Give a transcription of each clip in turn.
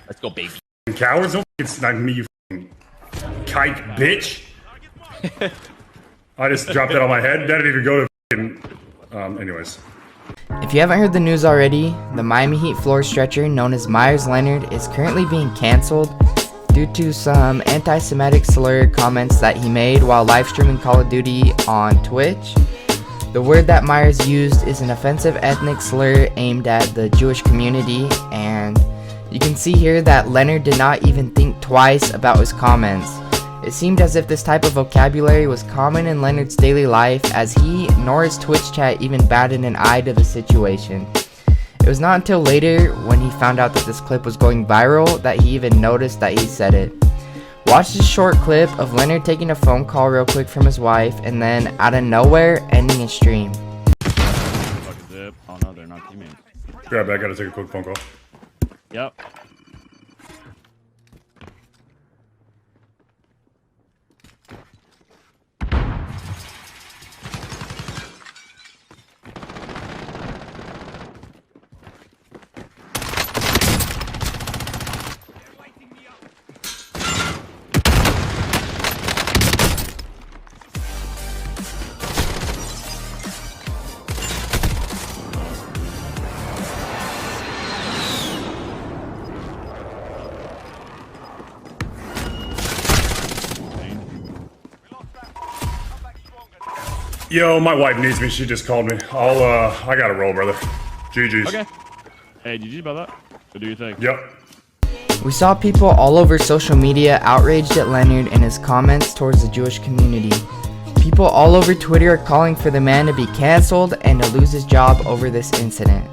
Let's go, baby. Cowards, don't fucking snipe me, you fucking kike bitch. I just dropped that on my head. That didn't even go to fucking, anyways. If you haven't heard the news already, the Miami Heat floor stretcher known as Meyers Leonard is currently being canceled due to some anti-Semitic slur comments that he made while live streaming Call of Duty on Twitch. The word that Meyers used is an offensive ethnic slur aimed at the Jewish community, and you can see here that Leonard did not even think twice about his comments. It seemed as if this type of vocabulary was common in Leonard's daily life, as he nor his Twitch chat even batted an eye to the situation. It was not until later, when he found out that this clip was going viral, that he even noticed that he said it. Watch this short clip of Leonard taking a phone call real quick from his wife, and then out of nowhere, ending his stream. Fucking zip. Oh no, they're not teammates. Grab that, I gotta take a quick phone call. Yep. Yo, my wife needs me. She just called me. I gotta roll, brother. GG's. Okay. Hey, GG about that. So do your thing. Yep. We saw people all over social media outraged at Leonard and his comments towards the Jewish community. People all over Twitter are calling for the man to be cancelled and to lose his job over this incident.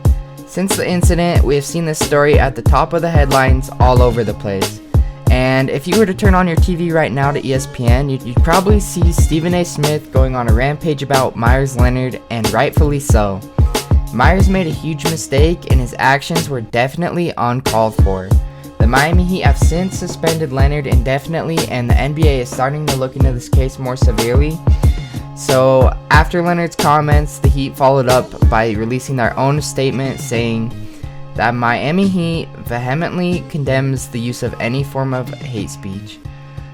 Since the incident, we have seen this story at the top of the headlines all over the place. And if you were to turn on your TV right now to ESPN, you'd probably see Stephen A. Smith going on a rampage about Meyers Leonard, and rightfully so. Meyers made a huge mistake, and his actions were definitely uncalled for. The Miami Heat have since suspended Leonard indefinitely, and the NBA is starting to look into this case more severely. So after Leonard's comments, the Heat followed up by releasing their own statement saying that Miami Heat vehemently condemns the use of any form of hate speech.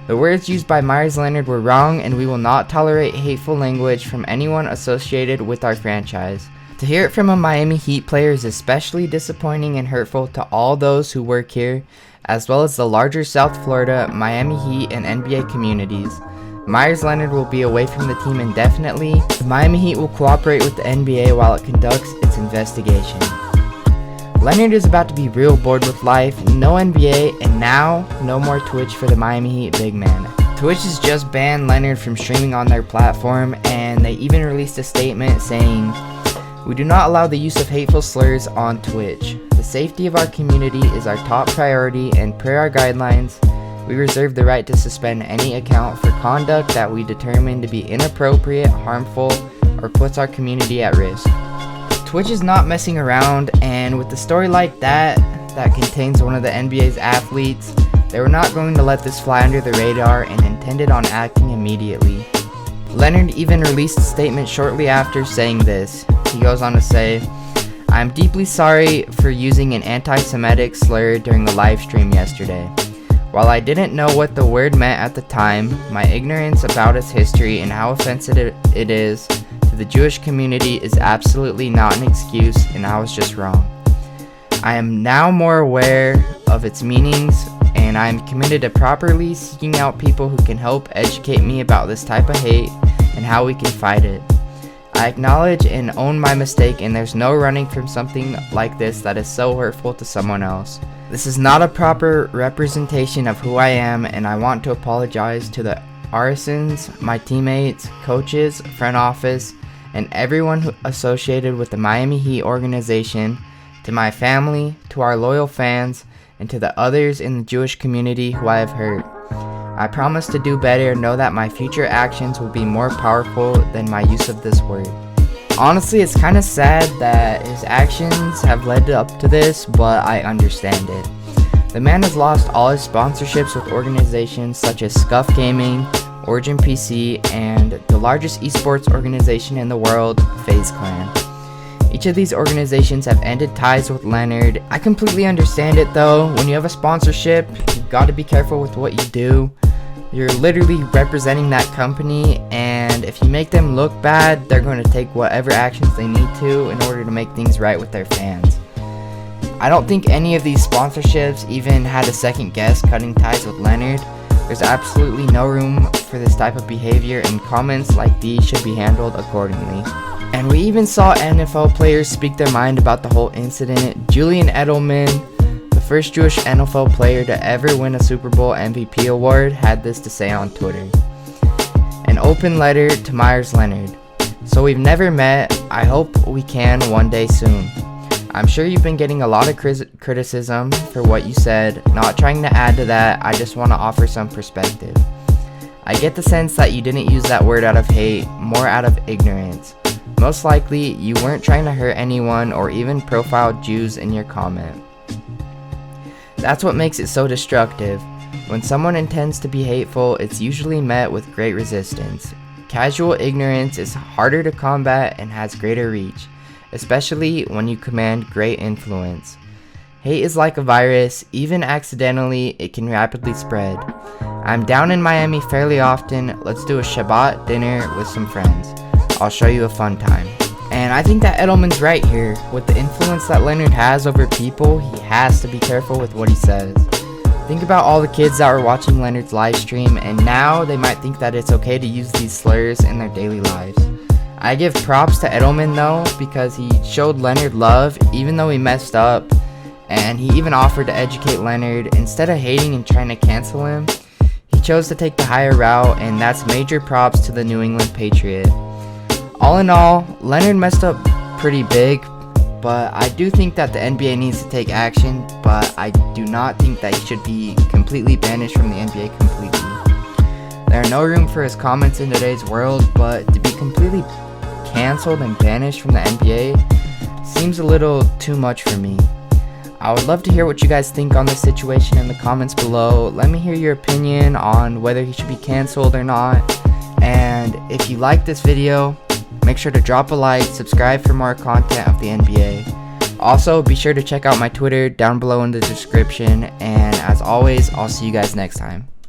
The words used by Meyers Leonard were wrong, and we will not tolerate hateful language from anyone associated with our franchise. To hear it from a Miami Heat player is especially disappointing and hurtful to all those who work here, as well as the larger South Florida, Miami Heat, and NBA communities. Meyers Leonard will be away from the team indefinitely. The Miami Heat will cooperate with the NBA while it conducts its investigation. Leonard is about to be real bored with life, no NBA, and now, no more Twitch for the Miami Heat big man. Twitch has just banned Leonard from streaming on their platform, and they even released a statement saying, "We do not allow the use of hateful slurs on Twitch. The safety of our community is our top priority, and per our guidelines, we reserve the right to suspend any account for conduct that we determine to be inappropriate, harmful, or puts our community at risk." Twitch is not messing around, and with a story like that contains one of the NBA's athletes, they were not going to let this fly under the radar and intended on acting immediately. Leonard even released a statement shortly after saying this. He goes on to say, "I am deeply sorry for using an anti-Semitic slur during the live stream yesterday. While I didn't know what the word meant at the time, my ignorance about its history and how offensive it is to the Jewish community is absolutely not an excuse, and I was just wrong. I am now more aware of its meanings, and I am committed to properly seeking out people who can help educate me about this type of hate and how we can fight it. I acknowledge and own my mistake, and there's no running from something like this that is so hurtful to someone else. This is not a proper representation of who I am, and I want to apologize to the Arisons, my teammates, coaches, front office, and everyone associated with the Miami Heat organization, to my family, to our loyal fans, and to the others in the Jewish community who I have hurt. I promise to do better and know that my future actions will be more powerful than my use of this word." Honestly, it's kind of sad that his actions have led up to this, but I understand it. The man has lost all his sponsorships with organizations such as Scuff Gaming, Origin PC, and the largest esports organization in the world, FaZe Clan. each of these organizations have ended ties with Leonard. I completely understand it though. When you have a sponsorship, you gotta be careful with what you do. You're literally representing that company, and if you make them look bad, they're going to take whatever actions they need to in order to make things right with their fans. I don't think any of these sponsorships even had a second guess cutting ties with Leonard. There's absolutely no room for this type of behavior, and comments like these should be handled accordingly. And we even saw NFL players speak their mind about the whole incident. Julian Edelman, the first Jewish NFL player to ever win a Super Bowl MVP award, had this to say on Twitter. An open letter to Meyers Leonard. So we've never met. I hope we can one day soon. I'm sure you've been getting a lot of criticism for what you said. Not trying to add to that, I just want to offer some perspective. I get the sense that you didn't use that word out of hate, more out of ignorance. Most likely, you weren't trying to hurt anyone or even profile Jews in your comment. That's what makes it so destructive. When someone intends to be hateful, it's usually met with great resistance. Casual ignorance is harder to combat and has greater reach, especially when you command great influence. Hate is like a virus. Even accidentally, it can rapidly spread. I'm down in Miami fairly often. Let's do a Shabbat dinner with some friends. I'll show you a fun time. And I think that Edelman's right here. With the influence that Leonard has over people, he has to be careful with what he says. Think about all the kids that were watching Leonard's live stream, and now they might think that it's okay to use these slurs in their daily lives. I give props to Edelman though, because he showed Leonard love even though he messed up, and he even offered to educate Leonard. Instead of hating and trying to cancel him, he chose to take the higher route, and that's major props to the New England Patriot. All in all, Leonard messed up pretty big, but I do think that the NBA needs to take action, but I do not think that he should be completely banished from the NBA completely. There are no room for his comments in today's world, but to be completely canceled and banished from the NBA seems a little too much for me. I would love to hear what you guys think on this situation in the comments below. Let me hear your opinion on whether he should be canceled or not. And if you like this video, make sure to drop a like, subscribe for more content of the NBA. Also, be sure to check out my Twitter down below in the description. And as always, I'll see you guys next time.